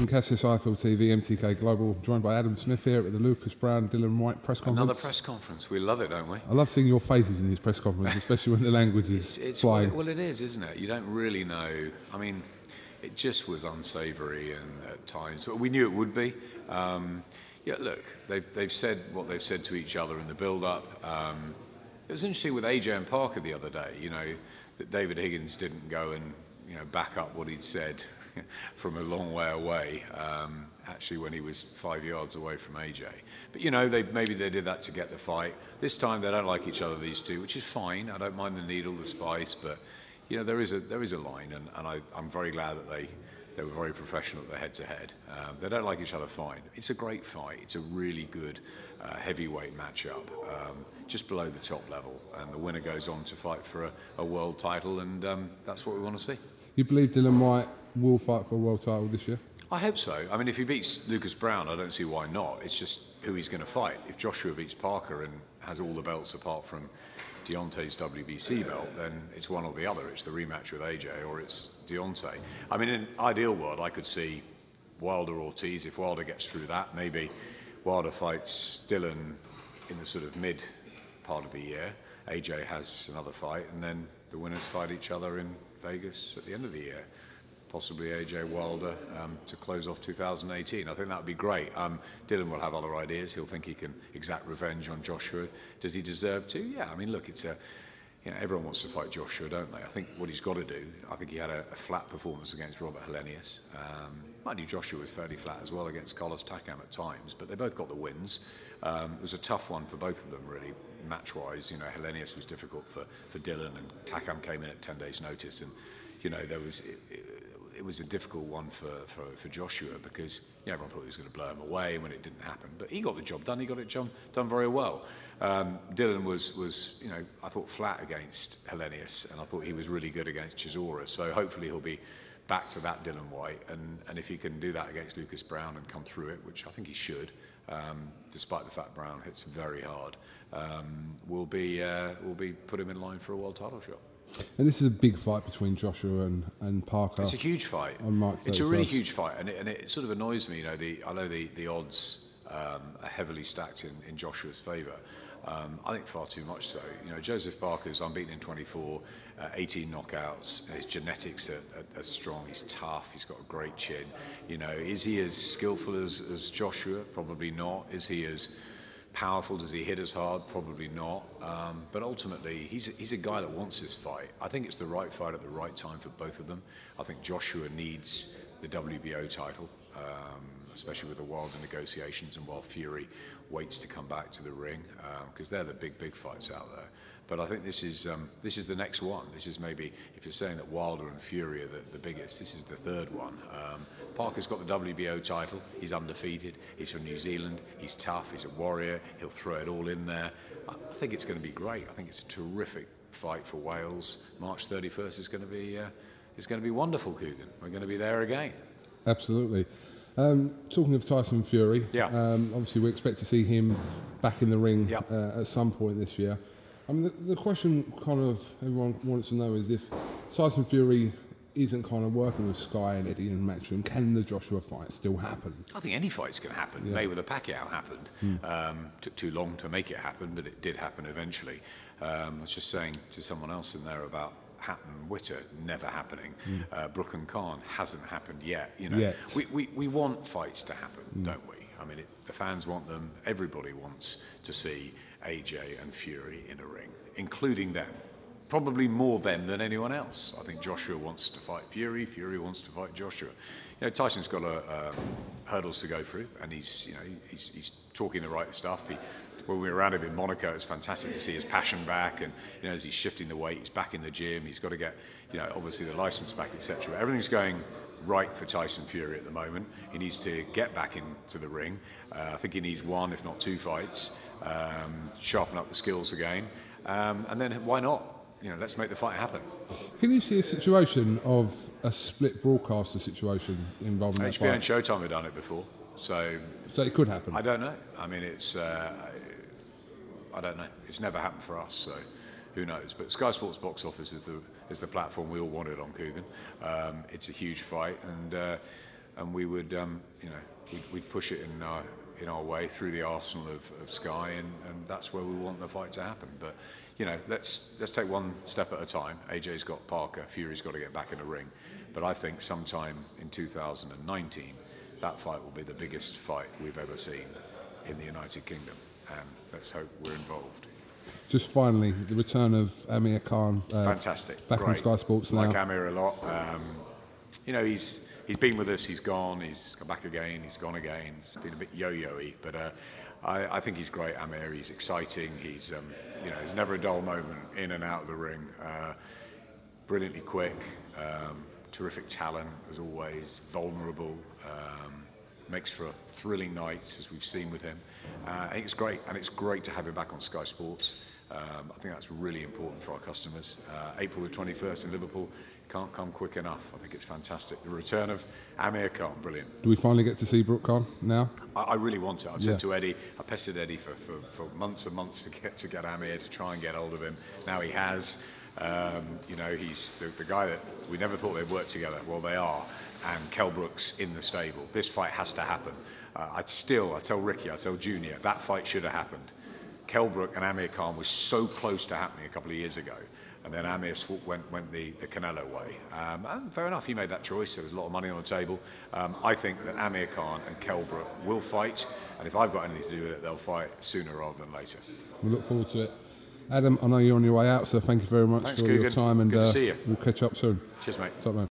from Cassius IFL TV, MTK Global, joined by Adam Smith here at the Lucas Brown, Dylan White press conference. Another press conference. We love it, don't we? I love seeing your faces in these press conferences, especially when the language is flying. Well, it is, isn't it? You don't really know. I mean, it just was unsavoury and at times. We knew it would be. Yeah, look, they've said what they've said to each other in the build-up. It was interesting with AJ and Parker the other day, you know, that David Higgins didn't go and, you know, back up what he'd said from a long way away, actually when he was 5 yards away from AJ. But, you know, maybe they did that to get the fight. This time they don't like each other, these two, which is fine. I don't mind the needle, the spice, but, you know, there is a line, and I'm very glad that they were very professional at the head-to-head. They don't like each other, fine. It's a great fight. It's a really good heavyweight matchup, just below the top level, and the winner goes on to fight for a world title, and that's what we want to see. You believe Dylan White will fight for a world title this year? I hope so. I mean, if he beats Lucas Brown, I don't see why not. It's just who he's going to fight. If Joshua beats Parker and has all the belts apart from Deontay's WBC belt, then it's one or the other. It's the rematch with AJ or it's Deontay. I mean, in an ideal world, I could see Wilder-Ortiz. If Wilder gets through that, maybe Wilder fights Dylan in the sort of mid part of the year. AJ has another fight, and then the winners fight each other in Vegas at the end of the year. Possibly AJ Wilder to close off 2018. I think that would be great. Dylan will have other ideas. He'll think he can exact revenge on Joshua. Does he deserve to? Yeah, I mean, look, it's a, you know, everyone wants to fight Joshua, don't they? I think what he's got to do, I think he had a flat performance against Robert Helenius. Mind you, Joshua was fairly flat as well against Carlos Takam at times, but they both got the wins. It was a tough one for both of them, really, match-wise. You know, Helenius was difficult for Dylan, and Takam came in at 10 days' notice, and, you know, there was... It was a difficult one for Joshua because, you know, everyone thought he was going to blow him away when it didn't happen. But he got the job done. He got it done very well. Dylan was, you know, I thought flat against Helenius, and I thought he was really good against Chisora. So hopefully he'll be back to that Dylan White, and if he can do that against Lucas Brown and come through it, which I think he should, despite the fact Brown hits very hard, we'll be put him in line for a world title shot. And this is a big fight between Joshua and Parker. It's a huge fight. It's a really huge fight, and it sort of annoys me. You know, I know the odds are heavily stacked in Joshua's favour. I think far too much so. You know, Joseph Parker's unbeaten in 24, 18 knockouts. His genetics are strong. He's tough. He's got a great chin. You know, is he as skillful as Joshua? Probably not. Is he as powerful? Does he hit as hard? Probably not. But ultimately, he's a guy that wants this fight. I think it's the right fight at the right time for both of them. I think Joshua needs the WBO title, especially with the Wilder negotiations and while Fury waits to come back to the ring, because they're the big fights out there. But I think this is the next one. This is maybe, if you're saying that Wilder and Fury are the biggest, this is the third one. Parker's got the WBO title. He's undefeated. He's from New Zealand. He's tough. He's a warrior. He'll throw it all in there. I think it's going to be great. I think it's a terrific fight for Wales. March 31st is going to be wonderful, Kugan. We're going to be there again. Absolutely. Talking of Tyson Fury, yeah. Obviously we expect to see him back in the ring yep. At some point this year. I mean, the question kind of everyone wants to know is if Tyson Fury isn't kind of working with Sky and Eddie and Matchroom, can the Joshua fight still happen? I think any fight's going to happen. Yeah. MAYWEATHER PACQUIAO happened. Took too long to make it happen, but it did happen eventually. I was just saying to someone else in there about Hatton-Witter never happening. Brook and Khan hasn't happened yet. You know, we want fights to happen, don't we? I mean, the fans want them. Everybody wants to see AJ and Fury in a ring, including them. Probably more them than anyone else. I think Joshua wants to fight Fury. Fury wants to fight Joshua. You know, Tyson's got hurdles to go through, and he's talking the right stuff. When we were around him in Monaco, it's fantastic to see his passion back, and you know, as he's shifting the weight, he's back in the gym. He's got to get, you know, obviously the license back, etc. Everything's going right for Tyson Fury at the moment. He needs to get back into the ring. I think he needs one, if not two fights, sharpen up the skills again, and then why not? You know, let's make the fight happen. Can you see a situation of a split broadcaster situation involving that fight? HBO and Showtime have done it before, so it could happen. I don't know. I mean, it's I don't know. It's never happened for us, so who knows? But Sky Sports Box Office is the platform we all wanted on Kugan. It's a huge fight, and and we would, you know, we'd push it in our way through the arsenal of Sky, and that's where we want the fight to happen. But you know, let's take one step at a time. AJ's got Parker, Fury's got to get back in the ring, but I think sometime in 2019 that fight will be the biggest fight we've ever seen in the United Kingdom, and let's hope we're involved. Just finally, the return of Amir Khan. Fantastic. Back on Sky Sports now. Like Amir a lot. You know, he's been with us, he's gone, he's come back again, he's gone again. It's been a bit yo-yo-y, but I think he's great, Amir. He's exciting. He's, you know, there's never a dull moment in and out of the ring. Brilliantly quick, terrific talent as always, vulnerable. Makes for thrilling nights, as we've seen with him. I think it's great, and it's great to have him back on Sky Sports. I think that's really important for our customers. April the 21st in Liverpool can't come quick enough. I think it's fantastic. The return of Amir Khan, brilliant. Do we finally get to see Brook Khan now? I really want to. I've said to Eddie, I pestered Eddie for months and months to get Amir, to try and get hold of him. Now he has. You know, he's the guy that we never thought they'd work together. Well, they are. And Kell Brook's in the stable. This fight has to happen. I tell Ricky, I tell Junior, that fight should have happened. Kell Brook and Amir Khan was so close to happening a couple of years ago, and then Amir went the Canelo way. And fair enough, he made that choice. There was a lot of money on the table. I think that Amir Khan and Kell Brook will fight, and if I've got anything to do with it, they'll fight sooner rather than later. We look forward to it. Adam, I know you're on your way out, so thank you very much for your time, and good to see you. We'll catch up soon. Cheers, mate. Top man.